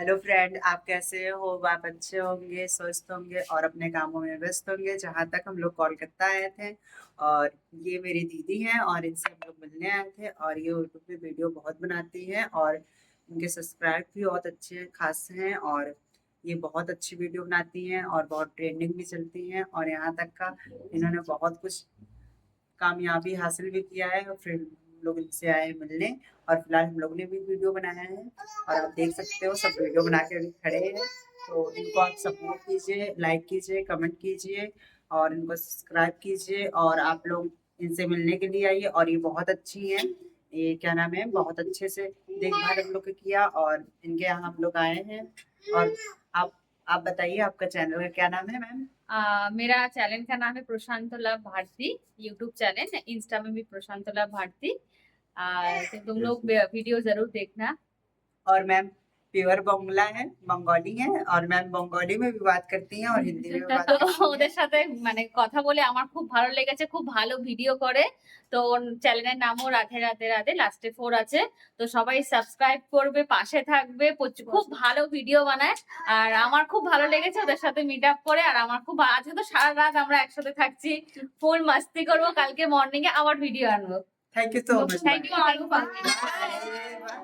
Hello friend, आप कैसे हो? आप अच्छे होंगे, स्वस्थ होंगे और अपने कामों में व्यस्त होंगे। जहाँ तक हम लोग कोलकाता आए थे और ये मेरी दीदी हैं और इनसे हम लोग मिलने आए थे और ये यूट्यूब पे वीडियो बहुत बनाती हैं और इनके सब्सक्राइब भी बहुत अच्छे खास हैं और ये बहुत अच्छी वीडियो बनाती हैं और बहुत ट्रेंडिंग भी चलती हैं और यहाँ तक का इन्होंने बहुत कुछ कामयाबी हासिल भी किया है और फिर हम लोग इनसे आए हैं मिलने और फिलहाल हम लोग ने भी वीडियो बनाया है और आप देख सकते हो सब वीडियो बना के अभी खड़े हैं। तो इनको आप सपोर्ट कीजिए, लाइक कीजिए, कमेंट कीजिए और इनको सब्सक्राइब कीजिए और आप लोग इनसे मिलने के लिए आइए और ये बहुत अच्छी हैं। ये क्या नाम है, बहुत अच्छे से देखभाल हम लोग का किया और इनके यहाँ हम लोग आए हैं। और आप आप बताइए आपका चैनल का क्या नाम है मैम? मेरा चैनल का नाम है प्रशांतला भारती। यूट्यूब चैनल, इंस्टा में भी प्रशांतला भारती। तो तुम लोग वीडियो जरूर देखना। और मैम प्योर बंगला है, बंगाली है और मैम बंगाली में भी बात करती हैं और हिंदी में भी बात তো करती ওদের हैं। সাথে মানে কথা বলে আমার খুব ভালো লেগেছে, খুব ভালো ভিডিও করে। তো চ্যানেলের নামও রাধে রাধে রাধে, লাস্টে 4 আছে। তো সবাই সাবস্ক্রাইব করবে, পাশে থাকবে, খুব ভালো ভিডিও বানায়। আর আমার খুব ভালো লেগেছে ওদের সাথে মিট আপ করে। আর আমার খুব আজকে তো সারা রাত আমরা একসাথে থাকছি, ফুল মাস্তি করবো, কালকে মর্নিং এ আবার ভিডিও আনবো। Thank you so much thank you. Ma'am.